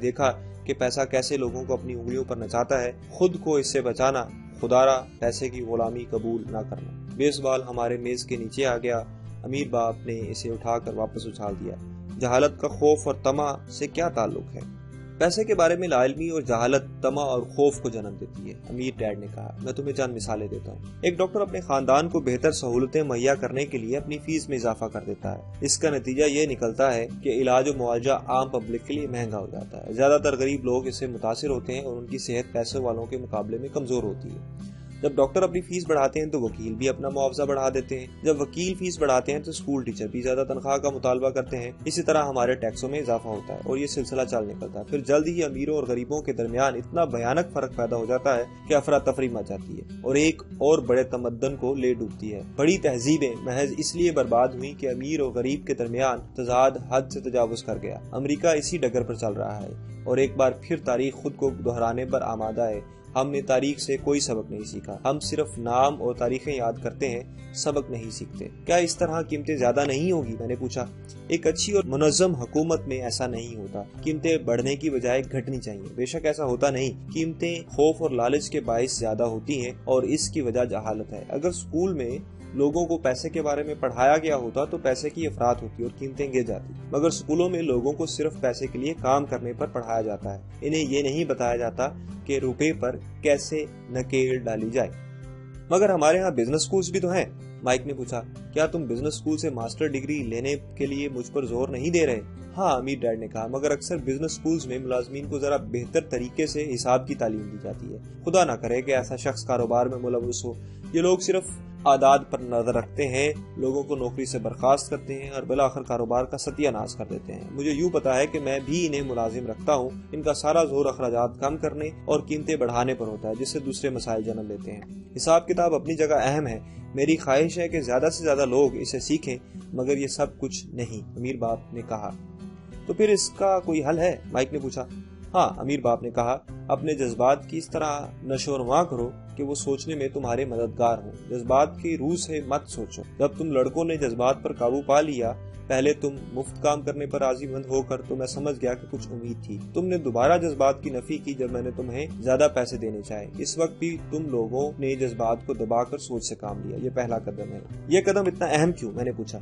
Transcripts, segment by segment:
دیکھا کہ پیسہ کیسے لوگوں کو اپنی انگلیوں پر نچاتا ہے، خود کو اس سے بچانا، خدارا پیسے کی غلامی قبول نہ کرنا۔ بیس بال ہمارے میز کے نیچے آ گیا۔ امیر باپ نے اسے اٹھا کر واپس اچھال دیا۔ جہالت کا خوف اور طمع سے کیا تعلق ہے؟ پیسے کے بارے میں لا علمی اور جہالت طمع اور خوف کو جنم دیتی ہے، امیر ڈیڈ نے کہا۔ میں تمہیں چند مثالیں دیتا ہوں۔ ایک ڈاکٹر اپنے خاندان کو بہتر سہولتیں مہیا کرنے کے لیے اپنی فیس میں اضافہ کر دیتا ہے۔ اس کا نتیجہ یہ نکلتا ہے کہ علاج و معالجہ عام پبلک کے لیے مہنگا ہو جاتا ہے۔ زیادہ تر غریب لوگ اس سے متاثر ہوتے ہیں اور ان کی صحت پیسے والوں کے مقابلے میں کمزور ہوتی ہے۔ جب ڈاکٹر اپنی فیس بڑھاتے ہیں تو وکیل بھی اپنا معاوضہ بڑھا دیتے ہیں۔ جب وکیل فیس بڑھاتے ہیں تو اسکول ٹیچر بھی زیادہ تنخواہ کا مطالبہ کرتے ہیں۔ اسی طرح ہمارے ٹیکسوں میں اضافہ ہوتا ہے اور یہ سلسلہ چل نکلتا ہے۔ پھر جلد ہی امیروں اور غریبوں کے درمیان اتنا بھیانک فرق پیدا ہو جاتا ہے کہ افراتفری مچ جاتی ہے اور ایک اور بڑے تمدن کو لے ڈوبتی ہے۔ بڑی تہذیبیں محض اس لیے برباد ہوئی کہ امیر اور غریب کے درمیان تضاد حد سے تجاوز کر گیا۔ امریکہ اسی ڈگر پر چل رہا ہے اور ایک بار پھر تاریخ خود کو دہرانے پر آمادہ ہے۔ ہم نے تاریخ سے کوئی سبق نہیں سیکھا۔ ہم صرف نام اور تاریخیں یاد کرتے ہیں، سبق نہیں سیکھتے۔ کیا اس طرح قیمتیں زیادہ نہیں ہوگی؟ میں نے پوچھا۔ ایک اچھی اور منظم حکومت میں ایسا نہیں ہوتا۔ قیمتیں بڑھنے کی بجائے گھٹنی چاہیے۔ بے شک ایسا ہوتا نہیں۔ قیمتیں خوف اور لالچ کے باعث زیادہ ہوتی ہیں اور اس کی وجہ جہالت ہے۔ اگر اسکول میں لوگوں کو پیسے کے بارے میں پڑھایا گیا ہوتا تو پیسے کی افراط ہوتی اور قیمتیں گر جاتی، مگر اسکولوں میں لوگوں کو صرف پیسے کے لیے کام کرنے پر پڑھایا جاتا ہے۔ انہیں یہ نہیں بتایا جاتا کہ روپے پر کیسے نکیل ڈالی جائے۔ مگر ہمارے ہاں بزنس سکولز بھی تو ہیں، مائک نے پوچھا۔ کیا تم بزنس سکول سے ماسٹر ڈگری لینے کے لیے مجھ پر زور نہیں دے رہے؟ ہاں، امیر ڈیڈ نے کہا، مگر اکثر بزنس سکولز میں ملازمین کو ذرا بہتر طریقے سے حساب کی تعلیم دی جاتی ہے۔ خدا نہ کرے کہ ایسا شخص کاروبار میں ملوث ہو۔ یہ لوگ صرف اعداد پر نظر رکھتے ہیں، لوگوں کو نوکری سے برخاست کرتے ہیں اور بالآخر کاروبار کا ستیہ ناش کر دیتے ہیں۔ مجھے یوں پتا ہے کہ میں بھی انہیں ملازم رکھتا ہوں۔ ان کا سارا زور اخراجات کم کرنے اور قیمتیں بڑھانے پر ہوتا ہے، جس سے دوسرے مسائل جنم لیتے ہیں۔ حساب کتاب اپنی جگہ اہم ہے۔ میری خواہش ہے کہ زیادہ سے زیادہ لوگ اسے سیکھیں، مگر یہ سب کچھ نہیں، امیر باپ نے کہا۔ تو پھر اس کا کوئی حل ہے؟ مائک نے پوچھا۔ ہاں، امیر باپ نے کہا، اپنے جذبات کی اس طرح نشو و نما کرو کہ وہ سوچنے میں تمہارے مددگار ہوں۔ جذبات کی روح سے مت سوچو۔ جب تم لڑکوں نے جذبات پر قابو پا لیا، پہلے تم مفت کام کرنے پر راضی مند ہو کر تو میں سمجھ گیا کہ کچھ امید تھی۔ تم نے دوبارہ جذبات کی نفی کی جب میں نے تمہیں زیادہ پیسے دینے چاہے۔ اس وقت بھی تم لوگوں نے جذبات کو دبا کر سوچ سے کام لیا۔ یہ پہلا قدم ہے۔ یہ قدم اتنا اہم کیوں؟ میں نے پوچھا۔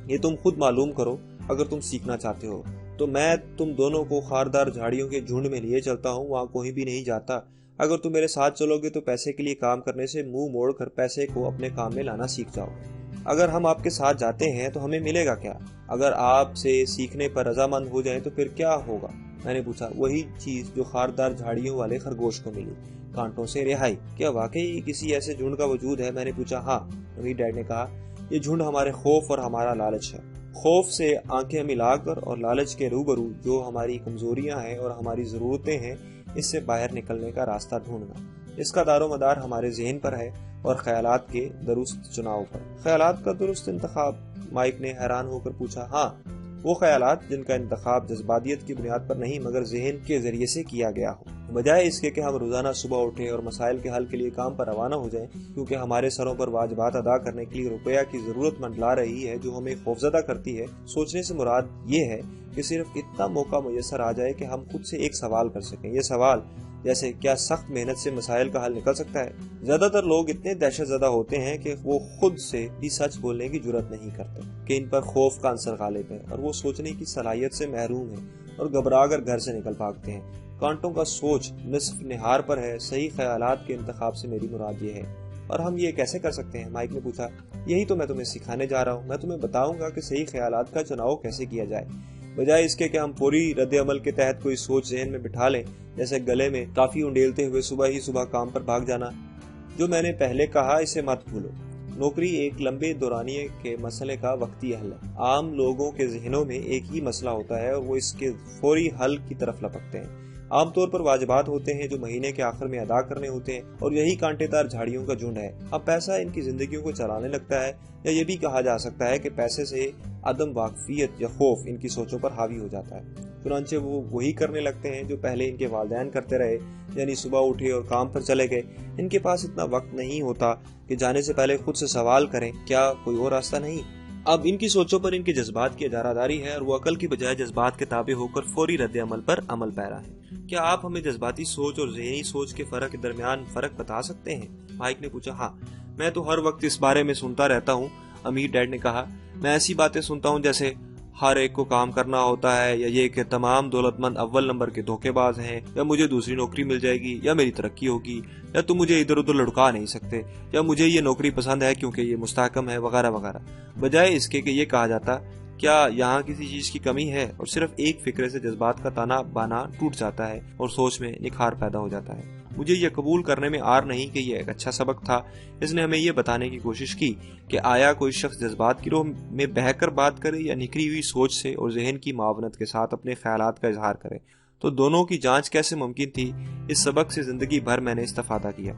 یہ تم خود معلوم کرو۔ اگر تم سیکھنا چاہتے ہو تو میں تم دونوں کو خاردار جھاڑیوں کے جھنڈ میں لیے چلتا ہوں، وہاں کوئی بھی نہیں جاتا۔ اگر تم میرے ساتھ چلو گے تو پیسے کے لیے کام کرنے سے منہ موڑ کر پیسے کو اپنے کام میں لانا سیکھ جاؤ گے۔ اگر ہم آپ کے ساتھ جاتے ہیں تو ہمیں ملے گا کیا؟ اگر آپ سے سیکھنے پر رضامند ہو جائیں تو پھر کیا ہوگا؟ میں نے پوچھا۔ وہی چیز جو خاردار جھاڑیوں والے خرگوش کو ملی، کانٹوں سے رہائی۔ کیا واقعی کسی ایسے جھنڈ کا وجود ہے؟ میں نے پوچھا۔ ہاں، امیر ڈیڈ نے کہا، یہ جھنڈ ہمارے خوف اور ہمارا لالچ ہے۔ خوف سے آنکھیں ملا کر اور لالچ کے روبرو جو ہماری کمزوریاں ہیں اور ہماری ضرورتیں ہیں، اس سے باہر نکلنے کا راستہ ڈھونڈنا۔ اس کا دار و مدار ہمارے ذہن پر ہے اور خیالات کے درست چناؤ پر۔ خیالات کا درست انتخاب؟ مائک نے حیران ہو کر پوچھا۔ ہاں، وہ خیالات جن کا انتخاب جذباتیت کی بنیاد پر نہیں مگر ذہن کے ذریعے سے کیا گیا ہو، بجائے اس کے کہ ہم روزانہ صبح اٹھیں اور مسائل کے حل کے لیے کام پر روانہ ہو جائیں، کیونکہ ہمارے سروں پر واجبات ادا کرنے کے لیے روپیہ کی ضرورت منڈلا رہی ہے جو ہمیں خوفزدہ کرتی ہے۔ سوچنے سے مراد یہ ہے کہ صرف اتنا موقع میسر آ جائے کہ ہم خود سے ایک سوال کر سکیں۔ یہ سوال جیسے کیا سخت محنت سے مسائل کا حل نکل سکتا ہے؟ زیادہ تر لوگ اتنے دہشت زدہ ہوتے ہیں کہ وہ خود سے بھی سچ بولنے کی جرات نہیں کرتے کہ ان پر خوف کا عنصر غالب ہے اور وہ سوچنے کی صلاحیت سے محروم ہیں اور گھبرا کر گھر سے نکل بھاگتے ہیں۔ کانٹوں کا سوچ نصف نہار پر ہے۔ صحیح خیالات کے انتخاب سے میری مراد یہ ہے۔ اور ہم یہ کیسے کر سکتے ہیں؟ مائک نے پوچھا۔ یہی تو میں تمہیں سکھانے جا رہا ہوں۔ میں تمہیں بتاؤں گا کہ صحیح خیالات کا چناؤ کیسے کیا جائے، بجائے اس کے کہ ہم فوری رد عمل کے تحت کوئی سوچ ذہن میں بٹھا لیں، جیسے گلے میں ٹافی انڈیلتے ہوئے صبح ہی صبح کام پر بھاگ جانا۔ جو میں نے پہلے کہا اسے مت بھولو۔ نوکری ایک لمبے دورانیے کے مسئلے کا وقتی حل ہے۔ عام لوگوں کے ذہنوں میں ایک ہی مسئلہ ہوتا ہے اور وہ اس کے فوری حل کی طرف لپکتے ہیں۔ عام طور پر واجبات ہوتے ہیں جو مہینے کے آخر میں ادا کرنے ہوتے ہیں اور یہی کانٹے دار جھاڑیوں کا جھنڈ ہے۔ اب پیسہ ان کی زندگیوں کو چلانے لگتا ہے، یا یہ بھی کہا جا سکتا ہے کہ پیسے سے عدم واقفیت یا خوف ان کی سوچوں پر حاوی ہو جاتا ہے۔ چنانچہ وہ وہی کرنے لگتے ہیں جو پہلے ان کے والدین کرتے رہے، یعنی صبح اٹھے اور کام پر چلے گئے۔ ان کے پاس اتنا وقت نہیں ہوتا کہ جانے سے پہلے خود سے سوال کریں، کیا کوئی اور راستہ نہیں؟ اب ان کی سوچوں پر ان کے جذبات کی اجاراداری ہے اور وہ عقل کی بجائے جذبات کے تابع ہو کر فوری رد عمل پر عمل پیرا ہے۔ کیا آپ ہمیں جذباتی سوچ اور ذہنی سوچ کے فرق کے درمیان فرق بتا سکتے ہیں؟ مائک نے پوچھا۔ ہاں، میں تو ہر وقت اس بارے میں سنتا رہتا ہوں، امیر ڈیڈ نے کہا۔ میں ایسی باتیں سنتا ہوں جیسے ہر ایک کو کام کرنا ہوتا ہے، یا یہ کہ تمام دولت مند اول نمبر کے دھوکے باز ہیں، یا مجھے دوسری نوکری مل جائے گی، یا میری ترقی ہوگی، یا تم مجھے ادھر ادھر لڑکا نہیں سکتے، یا مجھے یہ نوکری پسند ہے کیونکہ یہ مستحکم ہے، وغیرہ وغیرہ، بجائے اس کے کہ یہ کہا جاتا کیا یہاں کسی چیز کی کمی ہے، اور صرف ایک فکرے سے جذبات کا تانا بانا ٹوٹ جاتا ہے اور سوچ میں نکھار پیدا ہو جاتا ہے۔ مجھے یہ قبول کرنے میں آر نہیں کہ یہ ایک اچھا سبق تھا۔ اس نے ہمیں یہ بتانے کی کوشش کی کہ آیا کوئی شخص جذبات کی روح میں بہہ کر بات کرے یا نکھری ہوئی سوچ سے اور ذہن کی معاونت کے ساتھ اپنے خیالات کا اظہار کرے، تو دونوں کی جانچ کیسے ممکن تھی۔ اس سبق سے زندگی بھر میں نے استفادہ کیا۔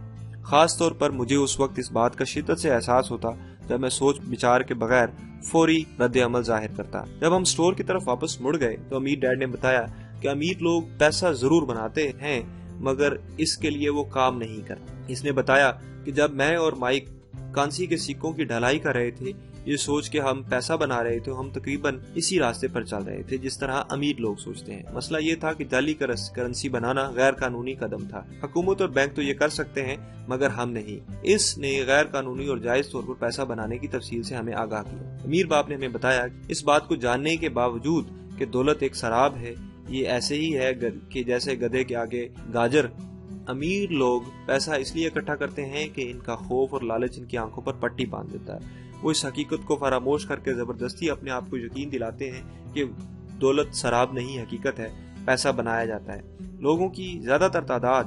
خاص طور پر مجھے اس وقت اس بات کا شدت سے احساس ہوتا جب میں سوچ بچار کے بغیر فوری رد عمل ظاہر کرتا۔ جب ہم سٹور کی طرف واپس مڑ گئے تو امیر ڈیڈ نے بتایا کہ امیر لوگ پیسہ ضرور بناتے ہیں مگر اس کے لیے وہ کام نہیں کرتے۔ اس نے بتایا کہ جب میں اور مائک کانسی کے سکوں کی ڈھلائی کر رہے تھے، یہ سوچ کے ہم پیسہ بنا رہے تھے، ہم تقریباً اسی راستے پر چل رہے تھے جس طرح امیر لوگ سوچتے ہیں۔ مسئلہ یہ تھا کہ جعلی کرنسی بنانا غیر قانونی قدم تھا۔ حکومت اور بینک تو یہ کر سکتے ہیں مگر ہم نہیں۔ اس نے غیر قانونی اور جائز طور پر پیسہ بنانے کی تفصیل سے ہمیں آگاہ کیا۔ امیر باپ نے ہمیں بتایا اس بات کو جاننے کے باوجود کہ دولت ایک سراب ہے، یہ ایسے ہی ہے کہ جیسے گدھے کے آگے گاجر۔ امیر لوگ پیسہ اس لیے اکٹھا کرتے ہیں کہ ان کا خوف اور لالچ ان کی آنکھوں پر پٹی باندھ دیتا ہے۔ وہ اس حقیقت کو فراموش کر کے زبردستی اپنے آپ کو یقین دلاتے ہیں کہ دولت سراب نہیں، حقیقت ہے، پیسہ بنایا جاتا ہے۔ لوگوں کی زیادہ تر تعداد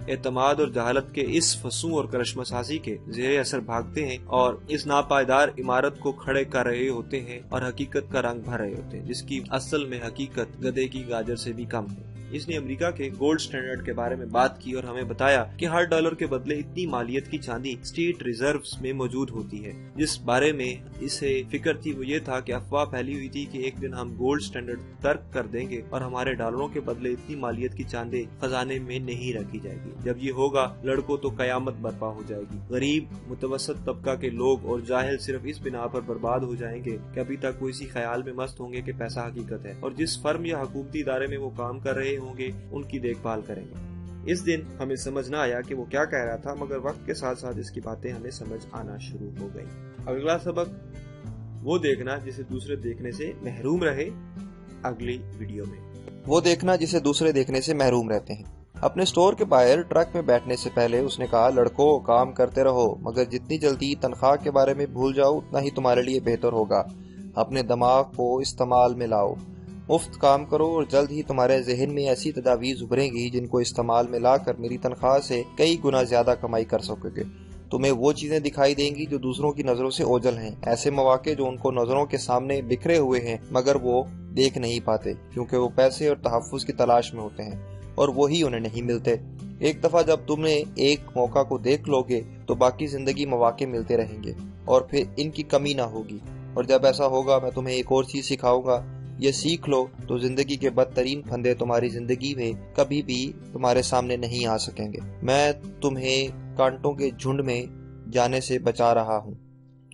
اعتماد اور جہالت کے اس فسوں اور کرشمسازی کے زیر اثر بھاگتے ہیں اور اس ناپائیدار عمارت کو کھڑے کر رہے ہوتے ہیں اور حقیقت کا رنگ بھر رہے ہوتے ہیں، جس کی اصل میں حقیقت گدھے کی گاجر سے بھی کم ہے۔ اس نے امریکہ کے گولڈ سٹینڈرڈ کے بارے میں بات کی اور ہمیں بتایا کہ ہر ڈالر کے بدلے اتنی مالیت کی چاندی اسٹیٹ ریزروز میں موجود ہوتی ہے۔ جس بارے میں اسے فکر تھی وہ یہ تھا کہ افواہ پھیلی ہوئی تھی کہ ایک دن ہم گولڈ سٹینڈرڈ ترک کر دیں گے اور ہمارے ڈالروں کے بدلے اتنی مالیت کی چاندی خزانے میں نہیں رکھی جائے گی۔ جب یہ ہوگا لڑکوں تو قیامت برپا ہو جائے گی۔ غریب متوسط طبقہ کے لوگ اور جاہل صرف اس بنا پر برباد ہو جائیں گے کہ ابھی تک وہ اسی خیال میں مست ہوں گے کہ پیسہ حقیقت ہے، اور جس فرم یا حکومتی ادارے میں وہ کام کر رہے ہوں گے ان کی دیکھ بھال کریں گے۔ اس دن ہمیں سمجھ نہ آیا کہ وہ کیا کہہ رہا تھا، مگر وقت کے ساتھ ساتھ اس کی باتیں ہمیں سمجھ آنا شروع ہو گئی۔ اگلا سبق وہ دیکھنا جسے دوسرے دیکھنے سے محروم رہے۔ اگلی ویڈیو میں وہ دیکھنا جسے دوسرے دیکھنے سے محروم رہتے ہیں۔ اپنے سٹور کے باہر ٹرک میں بیٹھنے سے پہلے اس نے کہا، لڑکوں کام کرتے رہو مگر جتنی جلدی تنخواہ کے بارے میں بھول جاؤ اتنا ہی تمہارے لیے بہتر ہوگا۔ اپنے دماغ کو استعمال میں لاؤ، مفت کام کرو اور جلد ہی تمہارے ذہن میں ایسی تجاویز ابھریں گی جن کو استعمال میں لا کر میری تنخواہ سے کئی گنا زیادہ کمائی کر سکو گے۔ تمہیں وہ چیزیں دکھائی دیں گی جو دوسروں کی نظروں سے اوجھل ہیں، ایسے مواقع جو ان کو نظروں کے سامنے بکھرے ہوئے ہیں مگر وہ دیکھ نہیں پاتے کیونکہ وہ پیسے اور تحفظ کی تلاش میں ہوتے ہیں اور وہی انہیں نہیں ملتے۔ ایک دفعہ جب تم نے ایک موقع کو دیکھ لو گے تو باقی زندگی مواقع ملتے رہیں گے اور پھر ان کی کمی نہ ہوگی، اور جب ایسا ہوگا میں تمہیں ایک اور چیز سکھاؤں گا، یہ سیکھ لو تو زندگی کے بدترین پھندے تمہاری زندگی میں کبھی بھی تمہارے سامنے نہیں آ سکیں گے۔ میں تمہیں کانٹوں کے جھنڈ میں جانے سے بچا رہا ہوں۔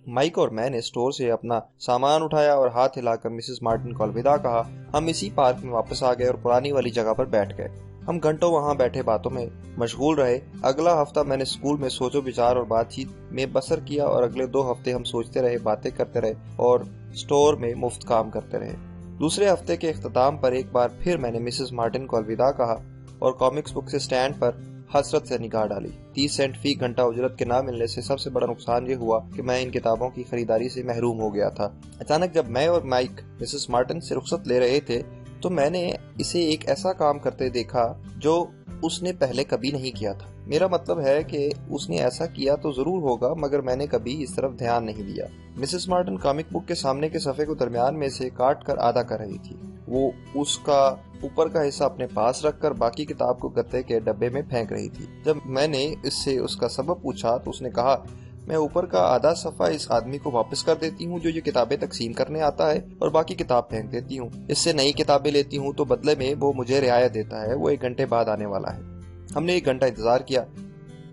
مائک اور میں نے سٹور سے اپنا سامان اٹھایا اور ہاتھ ہلا کر مسز مارٹن کو الوداع کہا۔ ہم اسی پارک میں واپس آ گئے اور پرانی والی جگہ پر بیٹھ گئے۔ ہم گھنٹوں وہاں بیٹھے باتوں میں مشغول رہے۔ اگلا ہفتہ میں نے اسکول میں سوچ و بچار اور بات چیت میں بسر کیا اور اگلے 2 ہفتے ہم سوچتے رہے، باتیں کرتے رہے اور سٹور میں مفت کام کرتے رہے۔ دوسرے ہفتے کے اختتام پر ایک بار پھر میں نے مسز مارٹن کو الوداع کہا اور کامکس بک سے سٹینڈ پر حسرت سے نگاہ ڈالی۔ 30 سینٹ فی گھنٹہ اجرت کے نہ ملنے سے سب سے بڑا نقصان یہ ہوا کہ میں ان کتابوں کی خریداری سے محروم ہو گیا تھا۔ اچانک جب میں اور مائک مسز مارٹن سے رخصت لے رہے تھے تو میں نے اسے ایک ایسا کام کرتے دیکھا جو اس نے پہلے کبھی نہیں کیا تھا۔ میرا مطلب ہے کہ اس نے ایسا کیا تو ضرور ہوگا مگر میں نے کبھی اس طرف دھیان نہیں دیا۔ مسز مارٹن کامک بک کے سامنے کے صفحے کو درمیان میں سے کاٹ کر آدھا کر رہی تھی۔ وہ اس کا اوپر کا حصہ اپنے پاس رکھ کر باقی کتاب کو گتے کے ڈبے میں پھینک رہی تھی۔ جب میں نے اس سے اس کا سبب پوچھا تو اس نے کہا، میں اوپر کا آدھا صفحہ اس آدمی کو واپس کر دیتی ہوں جو یہ کتابیں تقسیم کرنے آتا ہے اور باقی کتاب پھینک دیتی ہوں۔ اس سے نئی کتابیں لیتی ہوں تو بدلے میں وہ مجھے رعایت دیتا ہے۔ وہ 1 گھنٹے بعد آنے والا ہے۔ ہم نے 1 گھنٹہ انتظار کیا۔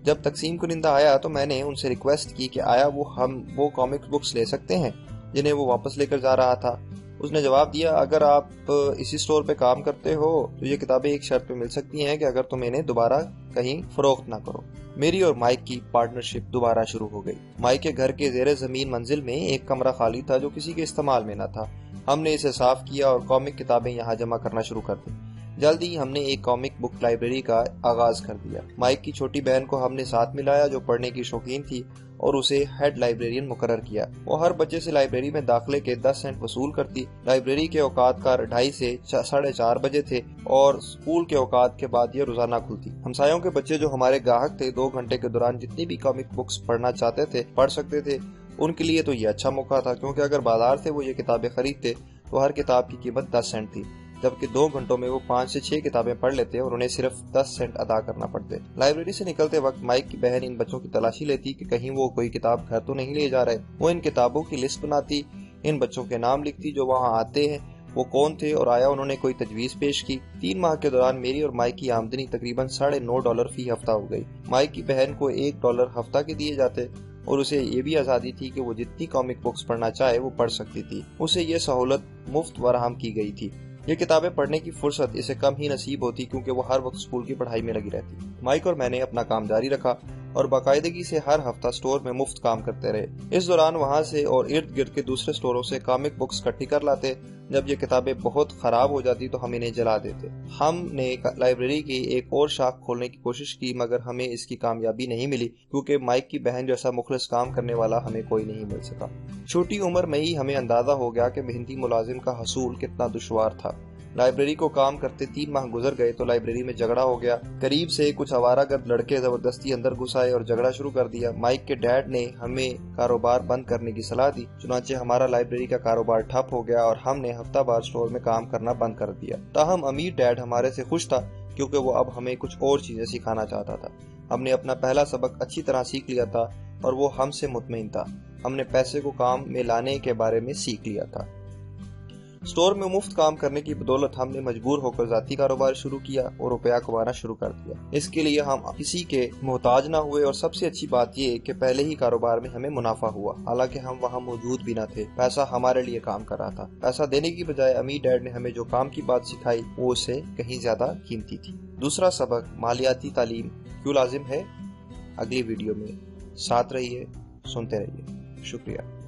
جب تقسیم کنندہ آیا تو میں نے ان سے ریکویسٹ کی کہ آیا ہم وہ کامکس بکس لے سکتے ہیں۔ جنہیں وہ واپس لے کر جا رہا تھا۔ اس نے جواب دیا، اگر آپ اسی سٹور پہ کام کرتے ہو تو یہ کتابیں ایک شرط پہ مل سکتی ہیں کہ اگر تم انہیں دوبارہ کہیں فروخت نہ کرو۔ میری اور مائک کی پارٹنرشپ دوبارہ شروع ہو گئی۔ مائک کے گھر کے زیر زمین منزل میں ایک کمرہ خالی تھا جو کسی کے استعمال میں نہ تھا۔ ہم نے اسے صاف کیا اور کامک کتابیں یہاں جمع کرنا شروع کر دی۔ جلد ہی ہم نے ایک کامک بک لائبریری کا آغاز کر دیا۔ مائک کی چھوٹی بہن کو ہم نے ساتھ ملایا جو پڑھنے کی شوقین تھی اور اسے ہیڈ لائبریرین مقرر کیا۔ وہ ہر بچے سے لائبریری میں داخلے کے 10 سینٹ وصول کرتی۔ لائبریری کے اوقات کا 2:30 سے 4:30 بجے تھے اور اسکول کے اوقات کے بعد یہ روزانہ کھلتی۔ ہمسایوں کے بچے جو ہمارے گاہک تھے 2 گھنٹے کے دوران جتنی بھی کامک بکس پڑھنا چاہتے تھے پڑھ سکتے تھے۔ ان کے لیے تو یہ اچھا موقع تھا کیونکہ اگر بازار سے وہ یہ کتابیں خریدتے تو ہر کتاب کی قیمت 10 سینٹ تھی، جبکہ 2 گھنٹوں میں وہ 5 سے 6 کتابیں پڑھ لیتے اور انہیں صرف 10 سینٹ ادا کرنا پڑتے۔ لائبریری سے نکلتے وقت مائک کی بہن ان بچوں کی تلاشی لیتی کہ کہیں وہ کوئی کتاب گھر تو نہیں لے جا رہے۔ وہ ان کتابوں کی لسٹ بناتی، ان بچوں کے نام لکھتی جو وہاں آتے ہیں، وہ کون تھے اور آیا انہوں نے کوئی تجویز پیش کی۔ 3 ماہ کے دوران میری اور مائک کی آمدنی تقریباً $9.5 فی ہفتہ ہو گئی۔ مائک کی بہن کو $1 ہفتہ کے دیے جاتے اور اسے یہ بھی آزادی تھی کہ وہ جتنی کامک بکس پڑھنا چاہے وہ پڑھ سکتی تھی۔ اسے یہ سہولت مفت فراہم کی گئی تھی۔ یہ کتابیں پڑھنے کی فرصت اسے کم ہی نصیب ہوتی کیونکہ وہ ہر وقت اسکول کی پڑھائی میں لگی رہتی۔ مائک اور میں نے اپنا کام جاری رکھا اور باقاعدگی سے ہر ہفتہ سٹور میں مفت کام کرتے رہے۔ اس دوران وہاں سے اور ارد گرد کے دوسرے سٹوروں سے کامک بکس اکٹھی کر لاتے۔ جب یہ کتابیں بہت خراب ہو جاتی تو ہم انہیں جلا دیتے۔ ہم نے لائبریری کی ایک اور شاخ کھولنے کی کوشش کی مگر ہمیں اس کی کامیابی نہیں ملی کیونکہ مائک کی بہن جیسا مخلص کام کرنے والا ہمیں کوئی نہیں مل سکا۔ چھوٹی عمر میں ہی ہمیں اندازہ ہو گیا کہ محنتی ملازم کا حصول کتنا دشوار تھا۔ لائبریری کو کام کرتے 3 ماہ گزر گئے تو لائبریری میں جھگڑا ہو گیا۔ قریب سے کچھ آوارہ گرد لڑکے زبردستی اندر گھس آئے اور جھگڑا شروع کر دیا۔ مائک کے ڈیڈ نے ہمیں کاروبار بند کرنے کی صلاح دی، چنانچہ ہمارا لائبریری کا کاروبار ٹھپ ہو گیا اور ہم نے ہفتہ وار سٹور میں کام کرنا بند کر دیا۔ تاہم امیر ڈیڈ ہمارے سے خوش تھا کیونکہ وہ اب ہمیں کچھ اور چیزیں سکھانا چاہتا تھا۔ ہم نے اپنا پہلا سبق اچھی طرح سیکھ لیا تھا اور وہ ہم سے مطمئن تھا۔ ہم نے پیسے کو کام میں لانے کے بارے میں سیکھ لیا تھا۔ سٹور میں مفت کام کرنے کی بدولت ہم نے مجبور ہو کر ذاتی کاروبار شروع کیا اور روپیہ کمانا شروع کر دیا۔ اس کے لیے ہم کسی کے محتاج نہ ہوئے اور سب سے اچھی بات یہ کہ پہلے ہی کاروبار میں ہمیں منافع ہوا، حالانکہ ہم وہاں موجود بھی نہ تھے۔ پیسہ ہمارے لیے کام کر رہا تھا۔ پیسہ دینے کی بجائے امی ڈیڈ نے ہمیں جو کام کی بات سکھائی وہ اس سے کہیں زیادہ قیمتی تھی۔ دوسرا سبق، مالیاتی تعلیم کیوں لازم ہے؟ اگلی ویڈیو میں ساتھ رہیے، سنتے رہیے۔ شکریہ۔